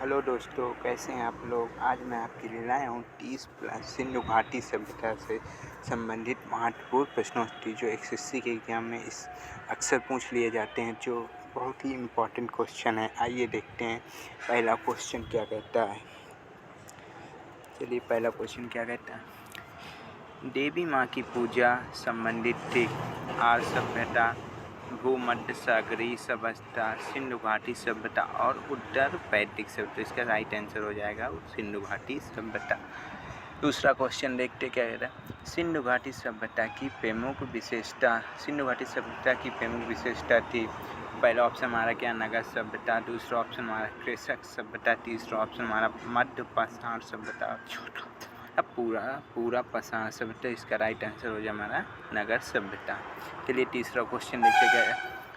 Hello दोस्तों, कैसे हैं आप लोग। आज मैं आपके लिए लाया हूँ 30+ सिंधु घाटी सभ्यता से संबंधित महत्वपूर्ण प्रश्नोत्तरी जो एसएससी के एग्जाम में अक्सर पूछ लिए जाते हैं, जो बहुत ही इम्पोर्टेंट क्वेश्चन है। आइए देखते हैं पहला क्वेश्चन क्या कहता है। चलिए, पहला क्वेश्चन क्या कहता है। देवी माँ की पूजा संबंधित थी आर्य सभ्यता, भूमध्य सागरीय सभ्यता, सिंधु घाटी सभ्यता और उत्तर वैदिक सभ्यता। इसका राइट आंसर हो जाएगा सिंधु घाटी सभ्यता। दूसरा क्वेश्चन देखते क्या कहता है। सिंधु घाटी सभ्यता की प्रमुख विशेषता, सिंधु घाटी सभ्यता की प्रमुख विशेषता थी। पहला ऑप्शन हमारा क्या, नगर सभ्यता। दूसरा ऑप्शन हमारा कृषक सभ्यता। तीसरा ऑप्शन हमारा मध्य पाषाण सभ्यता। अब पूरा पाषाण सभ्यता। इसका राइट आंसर हो जाए हमारा नगर सभ्यता। चलिए, तीसरा क्वेश्चन देखते क्या है।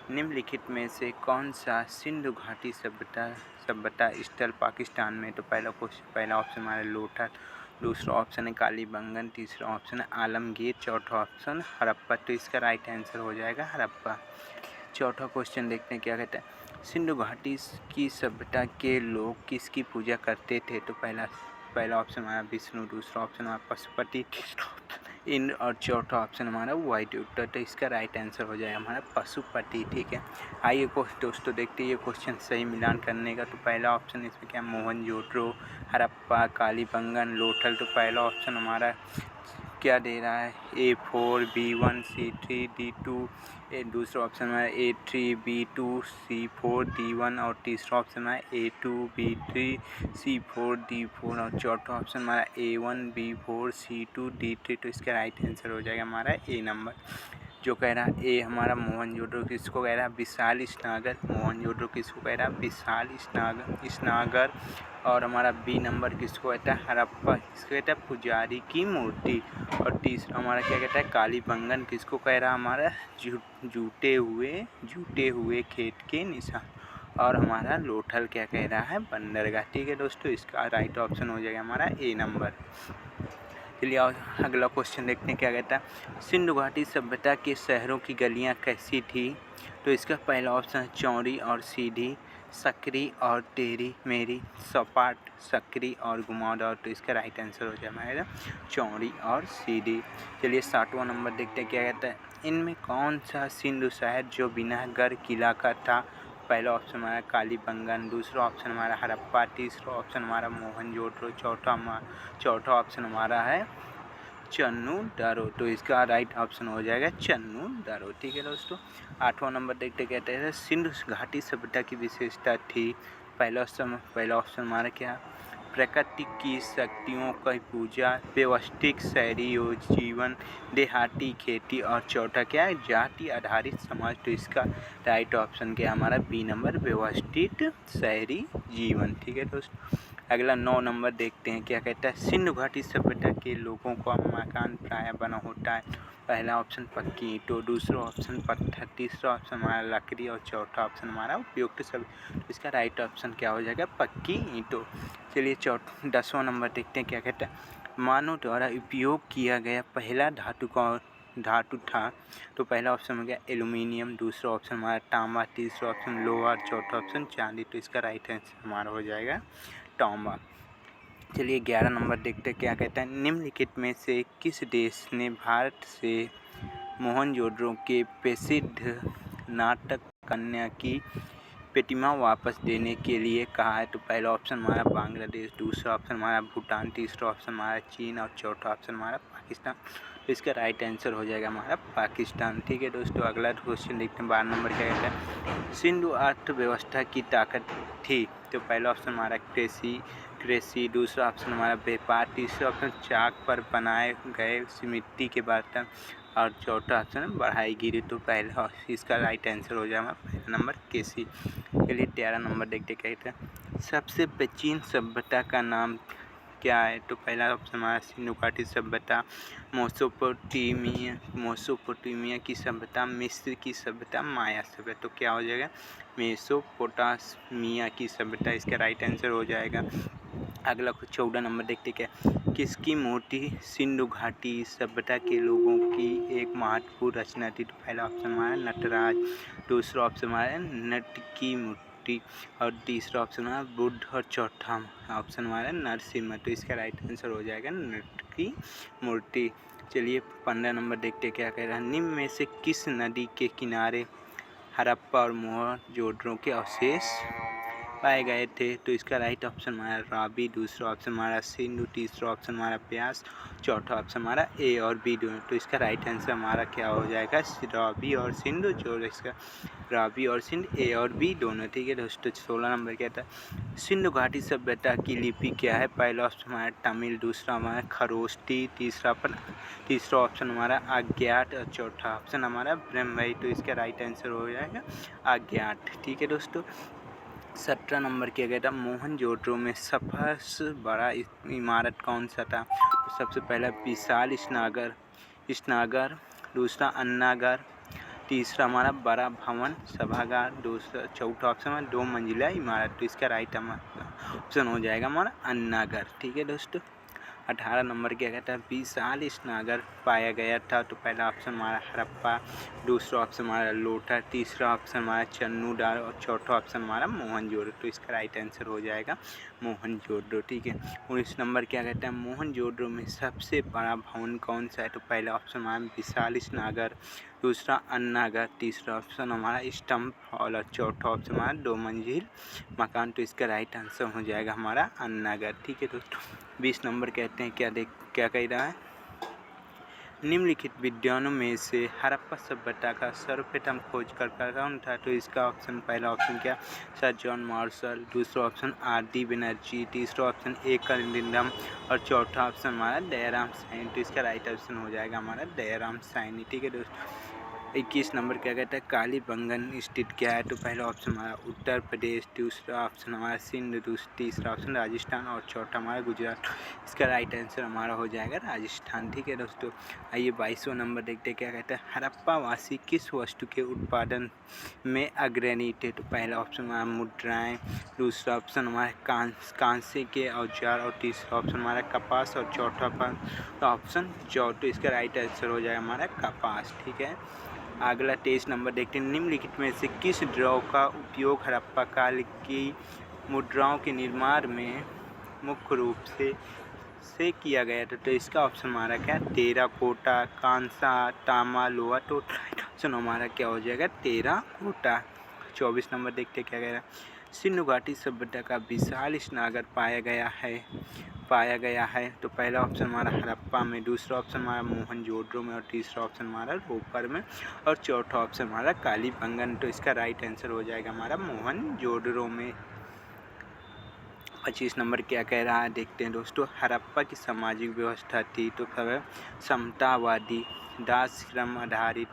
निम्नलिखित में से कौन सा सिंधु घाटी सभ्यता स्थल पाकिस्तान में। तो पहला ऑप्शन हमारा लोथल, दूसरा ऑप्शन है कालीबंगन, तीसरा ऑप्शन है आलमगीर, चौथा ऑप्शन हड़प्पा। तो इसका राइट आंसर हो जाएगा हड़प्पा। चौथा क्वेश्चन देखते हैं क्या कहता है। सिंधु घाटी की सभ्यता के लोग किसकी पूजा करते थे। तो पहला ऑप्शन हमारा विष्णु, दूसरा ऑप्शन हमारा पशुपति, तीसरा ऑप्शन इंद्र और चौथा ऑप्शन हमारा वायुदेवता। तो इसका राइट आंसर हो जाएगा हमारा पशुपति। ठीक है, आइए दोस्तों देखते हैं ये क्वेश्चन सही मिलान करने का। तो पहला ऑप्शन इसमें क्या, मोहनजोदड़ो, हड़प्पा, कालीबंगन, लोथल। तो पहला ऑप्शन हमारा क्या दे रहा है, A4 B1 C3 D2। दूसरा ऑप्शन है A3 B2 C4 D1 और तीसरा ऑप्शन है A2 B3 C4 D4 और चौथा ऑप्शन हमारा A1 B4 C2 D3। तो इसका राइट आंसर हो जाएगा हमारा ए नंबर, जो कह रहा है ए हमारा मोहनजोदड़ो किसको कह रहा है, विशाल स्नागर। मोहनजोदड़ो किसको कह रहा है, विशाल स्नागर। और हमारा बी नंबर किसको कहता है, हड़प्पा किसको कहता है, पुजारी की मूर्ति। और तीसरा हमारा क्या कहता है, कालीबंगन किसको कह रहा है, हमारा जूटे हुए खेत के निशान। और हमारा लोथल क्या कह रहा है, बंदरगाह। ठीक है दोस्तों, इसका राइट ऑप्शन हो जाएगा हमारा ए नंबर। चलिए अगला क्वेश्चन देखते हैं क्या कहता है। सिंधु घाटी सभ्यता के शहरों की गलियां कैसी थी। तो इसका पहला ऑप्शन है चौड़ी और सीधी, सकरी और टेढ़ी मेढ़ी, सपाट, सकरी और घुमावदार। तो इसका राइट आंसर हो जाएगा चौड़ी और सीधी। चलिए 60वां नंबर देखते हैं क्या कहता है। इनमें कौन सा सिंधु शहर जो बिना गढ़ किला का था। पहला ऑप्शन हमारा कालीबंगन, दूसरा ऑप्शन हमारा हड़प्पा, तीसरा ऑप्शन हमारा मोहनजोदड़ो, चौथा ऑप्शन हमारा है चन्नूदारो। तो इसका राइट ऑप्शन हो जाएगा चन्नूदारो। ठीक है दोस्तों, 8वां नंबर देखते कहते हैं सिंधु घाटी सभ्यता की विशेषता थी। पहला ऑप्शन हमारा क्या, प्रकृति की शक्तियों की पूजा, व्यवस्थित शहरी जीवन, देहाती खेती और चौथा क्या है, जाति आधारित समाज। तो इसका राइट ऑप्शन क्या हमारा बी नंबर, व्यवस्थित शहरी जीवन। ठीक है दोस्तों, अगला 9 नंबर देखते हैं क्या कहता है। सिंधु घाटी सभ्यता के लोगों का मकान प्रायः बना होता है। पहला ऑप्शन पक्की ईंटों, दूसरा ऑप्शन पत्थर, तीसरा ऑप्शन हमारा लकड़ी और चौथा ऑप्शन हमारा उपयुक्त सब। इसका राइट ऑप्शन क्या हो जाएगा, पक्की ईंटों। चलिए 10वां नंबर देखते हैं क्या कहता है। मानव द्वारा उपयोग किया गया पहला धातु था। तो पहला ऑप्शन हो गया एल्यूमिनियम, दूसरा ऑप्शन हमारा तांबा, तीसरा ऑप्शन लोहा, चौथा ऑप्शन चांदी। तो इसका राइट आंसर हमारा हो जाएगा तांबा। चलिए 11 नंबर देखते हैं क्या कहता है। निम्नलिखित में से किस देश ने भारत से मोहनजोदड़ो के प्रसिद्ध नाटक कन्या की प्रतिमा वापस देने के लिए कहा है। तो पहला ऑप्शन हमारा बांग्लादेश, दूसरा ऑप्शन हमारा भूटान, तीसरा ऑप्शन हमारा चीन और चौथा ऑप्शन हमारा पाकिस्तान। तो इसका राइट आंसर हो जाएगा हमारा पाकिस्तान। ठीक है दोस्तों, अगला क्वेश्चन देखते हैं 12 नंबर क्या कहता है। सिंधु अर्थव्यवस्था की ताकत थी। तो पहला ऑप्शन हमारा कृषि, दूसरा ऑप्शन हमारा व्यापार, तीसरा ऑप्शन चाक पर बनाए गए मिट्टी के बर्तन और चौथा ऑप्शन बढ़ाई गिरी। तो पहला इसका राइट आंसर हो जाएगा पहला नंबर कृषि। चलिए 13 नंबर देखते कहते हैं सबसे प्राचीन सभ्यता का नाम क्या है। तो पहला ऑप्शन हमारा सिंधु घाटी सभ्यता, मेसोपोटामिया की सभ्यता, मिस्र की सभ्यता, माया सभ्यता। तो क्या हो जाएगा, मेसोपोटामिया की सभ्यता। इसका राइट आंसर हो जाएगा। अगला 14 नंबर देखते क्या, किसकी मूर्ति सिंधु घाटी सभ्यता के लोगों की एक महत्वपूर्ण रचना थी। तो पहला ऑप्शन हमारा नटराज, दूसरा ऑप्शन हमारा नट की मूर्ति, मूर्ति, और तीसरा ऑप्शन हमारा बुद्ध, और चौथा ऑप्शन हमारा नरसिम्हा। तो इसका राइट आंसर हो जाएगा नट की मूर्ति। चलिए 15 नंबर देखते क्या कह रहा है। निम्न में से किस नदी के किनारे हड़प्पा और मोहनजोदड़ो के अवशेष पाए गए थे? तो इसका राइट ऑप्शन हमारा रावी, दूसरा ऑप्शन हमारा सिंधु, तीसरा ऑप्शन हमारा ब्यास, चौथा ऑप्शन हमारा ए और बी दोनों। तो इसका राइट आंसर हमारा क्या हो जाएगा? रावी और सिंधु। जो इसका रावी और सिंध, ए और बी दोनों। ठीक है दोस्तों 16 नंबर क्या था। सिंधु घाटी सभ्यता की लिपि क्या है? पहला ऑप्शन हमारा तमिल, दूसरा हमारा खरोष्टी, तीसरा ऑप्शन हमारा अज्ञात, और चौथा ऑप्शन हमारा ब्रह्मई। तो इसका राइट आंसर हो जाएगा अज्ञात। ठीक है दोस्तों 17 नंबर किया गया था। मोहनजोदड़ो में सबसे बड़ा इमारत कौन सा था? तो सबसे पहला विशाल स्नागर, दूसरा अन्नागार, तीसरा हमारा बड़ा भवन सभागार, चौथा ऑप्शन हमारा 2 मंजिला इमारत। तो इसका राइट ऑप्शन हो जाएगा हमारा अन्नागार। ठीक है दोस्तों 18 नंबर क्या कहता है? विशाल स्नागर पाया गया था। तो पहला ऑप्शन हमारा हड़प्पा, दूसरा ऑप्शन हमारा लोटा, तीसरा ऑप्शन हमारा चन्नूडार, और चौथा ऑप्शन हमारा मोहनजोदड़ो। तो इसका राइट आंसर हो जाएगा मोहनजोदड़ो। ठीक है 19 नंबर क्या कहता है? मोहनजोदड़ो में सबसे बड़ा भवन कौन सा है? तो पहला ऑप्शन हमारा विशाल स्नागर, दूसरा अन्नागार, तीसरा ऑप्शन हमारा स्तंभ हॉल, और चौथा ऑप्शन हमारा 2 मंजिल मकान। तो इसका राइट आंसर हो जाएगा हमारा अन्नागार। ठीक है दोस्तों 20 नंबर कहते हैं क्या कह रहा है? निम्नलिखित विद्वानों में से हड़प्पा सभ्यता का सर्वप्रथम खोजकर्ता कौन था? तो इसका ऑप्शन पहला ऑप्शन क्या? सर जॉन मार्शल, दूसरा ऑप्शन आर.डी. बनर्जी, तीसरा ऑप्शन ए करंडिलम, और चौथा ऑप्शन हमारा दयाराम साहनी। तो इसका राइट ऑप्शन हो जाएगा हमारा दयाराम साहनी। ठीक है दोस्तों 21 नंबर क्या कहता है? कालीबंगन स्थित क्या है? तो पहला ऑप्शन हमारा उत्तर प्रदेश, दूसरा ऑप्शन हमारा सिंध, तीसरा ऑप्शन राजस्थान, और चौथा हमारा गुजरात। इसका राइट आंसर हमारा हो जाएगा राजस्थान। ठीक है दोस्तों आइए 22वां नंबर देखते हैं क्या कहता है? हड़प्पा वासी किस वस्तु के उत्पादन में अग्रणी थे? तो पहला ऑप्शन हमारा मुद्राएं, दूसरा ऑप्शन हमारा कांसे के औजार, और तीसरा ऑप्शन हमारा कपास, और चौथा ऑप्शन जौ। तो इसका राइट आंसर हो जाएगा हमारा कपास। ठीक है अगला 23 नंबर देखते हैं। निम्नलिखित में से किस ड्रॉ का उपयोग हड़प्पा काल की मुद्राओं के निर्माण में मुख्य रूप से किया गया था? तो इसका ऑप्शन हमारा क्या? टेराकोटा, कांसा, तांबा, लोहा। तो ऑप्शन हमारा क्या हो जाएगा? टेराकोटा। 24 नंबर देखते क्या कह रहा है? सिंधु घाटी सभ्यता का विशाल स्नागर पाया गया है। तो पहला ऑप्शन हमारा हड़प्पा में, दूसरा ऑप्शन हमारा मोहनजोदड़ो में, और तीसरा ऑप्शन हमारा रोपर में, और चौथा ऑप्शन हमारा कालीबंगन। तो इसका राइट आंसर हो जाएगा हमारा मोहनजोदड़ो में। 25 नंबर क्या कह रहा है देखते हैं दोस्तों। हड़प्पा की सामाजिक व्यवस्था थी तो समतावादी, दास श्रम आधारित,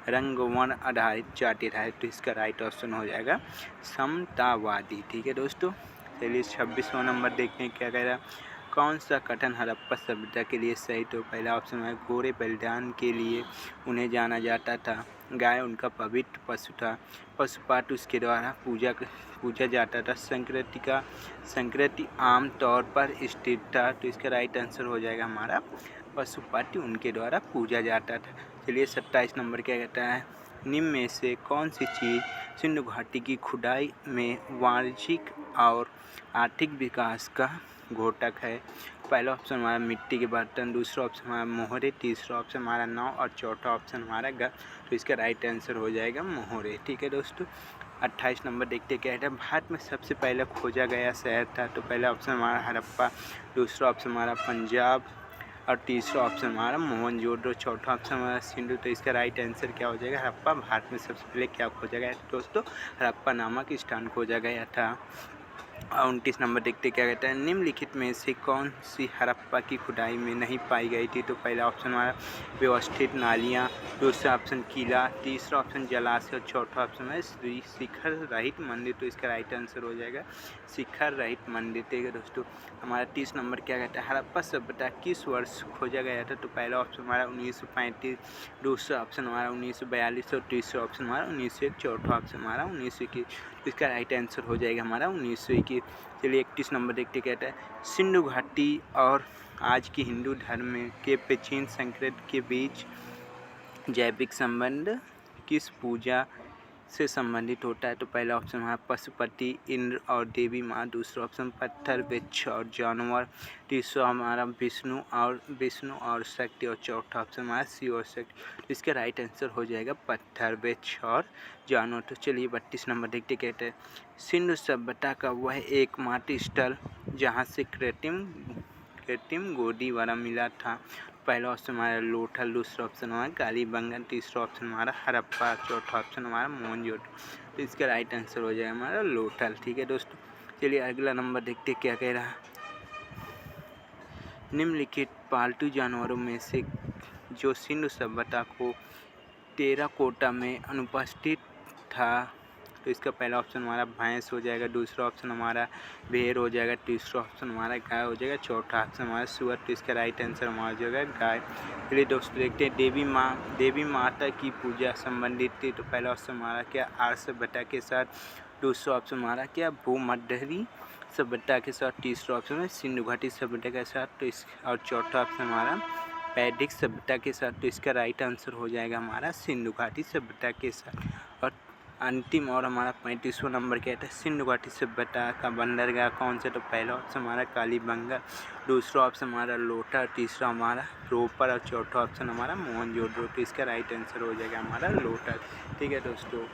रंग वर्ण आधारित, जाति आधारित। तो इसका राइट ऑप्शन हो जाएगा समतावादी। ठीक है दोस्तों चलिए 26वां नंबर देखते हैं क्या कह रहा है। कौन सा कथन हड़प्पा सभ्यता के लिए सही? तो पहला ऑप्शन है घोड़े बलिदान के लिए उन्हें जाना जाता था, गाय उनका पवित्र पशु था, पशुपात उसके द्वारा पूजा जाता था, संक्रांति आम तौर पर स्थित था। तो इसका राइट आंसर हो जाएगा हमारा पशुपाति उनके द्वारा पूजा जाता था। चलिए 27 नंबर क्या कहता है? निम्न में से कौन सी चीज़ सिंधु घाटी की खुदाई में वाणिज्यिक और आर्थिक विकास का घोटक है? पहला ऑप्शन हमारा मिट्टी के बर्तन, दूसरा ऑप्शन हमारा मोहरे, तीसरा ऑप्शन हमारा नाव, और चौथा ऑप्शन हमारा घर। तो इसका राइट आंसर हो जाएगा मोहरे। ठीक है दोस्तों 28 नंबर देखते क्या है। भारत में सबसे पहले खोजा गया शहर था? तो पहला ऑप्शन हमारा हड़प्पा, दूसरा ऑप्शन हमारा पंजाब, और तीसरा ऑप्शन हमारा मोहनजोदड़ो, चौथा ऑप्शन हमारा सिंधु। तो इसका राइट आंसर क्या हो जाएगा? हड़प्पा। भारत में सबसे पहले क्या खोजा गया दोस्तों? हड़प्पा नामक स्थान खोजा गया था। 29 नंबर देखते क्या कहता है। निम्नलिखित में से कौन सी हड़प्पा की खुदाई में नहीं पाई गई थी? तो पहला ऑप्शन हमारा व्यवस्थित नालियाँ, दूसरा ऑप्शन किला, तीसरा ऑप्शन जलाशय, और चौथा ऑप्शन है शिखर रहित मंदिर। तो इसका राइट आंसर हो जाएगा शिखर रहित मंदिर। ठीक है दोस्तों हमारा 30 नंबर क्या कहता है। हड़प्पा सभ्यता किस वर्ष खोजा गया था? तो पहला ऑप्शन हमारा 1935, दूसरा ऑप्शन हमारा 1942, और तीसरा ऑप्शन हमारा 1901, चौथा ऑप्शन हमारा 1921। इसका राइट आंसर हो जाएगा हमारा 1921। चलिए 31 नंबर देखते कहता है। सिंधु घाटी और आज की हिंदू धर्म के प्राचीन संस्कृति के बीच जैविक संबंध किस पूजा से संबंधित होता है। तो पहला ऑप्शन हमारा पशुपति, इंद्र और देवी माँ। दूसरा ऑप्शन पत्थर, वृक्ष और जानवर। तीसरा हमारा विष्णु और शक्ति। और चौथा ऑप्शन हमारा शिव और शक्ति। इसका राइट आंसर हो जाएगा पत्थर, वृक्ष और जानवर। तो चलिए 32 नंबर देखते कहते हैं सिंधु सभ्यता का वह एकमात्र स्थल जहाँ से कृत्रिम गोदीवारा मिला था। पहला ऑप्शन हमारा लोथल, दूसरा ऑप्शन हमारा कालीबंगन, तीसरा ऑप्शन हमारा हड़प्पा, चौथा ऑप्शन हमारा मोहनजोदड़ो। तो इसका राइट आंसर हो जाएगा हमारा लोथल। ठीक है दोस्तों, चलिए अगला नंबर देखते क्या कह रहा है। निम्नलिखित पालतू जानवरों में से जो सिंधु सभ्यता को टेराकोटा में अनुपस्थित था। तो इसका पहला ऑप्शन हमारा भैंस हो जाएगा, दूसरा ऑप्शन हमारा भेड़ हो जाएगा, तीसरा ऑप्शन हमारा गाय हो जाएगा, चौथा ऑप्शन हमारा सुअर। तो इसका राइट आंसर हमारा हो जाएगा गाय। चलिए दोस्तों देखते हैं देवी माता की पूजा संबंधित थी। तो पहला ऑप्शन हमारा क्या आर्य सभ्यता के साथ, दूसरा ऑप्शन हमारा क्या भूमध्यरी सभ्यता के साथ, तीसरा ऑप्शन है सिंधु घाटी सभ्यता के साथ। तो इस और चौथा ऑप्शन हमारा वैदिक सभ्यता के साथ। तो इसका राइट आंसर हो जाएगा हमारा सिंधु घाटी सभ्यता के साथ। और अंतिम और हमारा 35वां नंबर कहता है सिंधु घाटी सभ्यता का बंदरगाह कौन सा। तो पहला ऑप्शन हमारा कालीबंगा, दूसरा ऑप्शन हमारा लोथल, तीसरा हमारा रोपर और चौथा ऑप्शन हमारा मोहनजोदड़ो। तो इसका राइट आंसर हो जाएगा हमारा लोथल। ठीक है दोस्तों।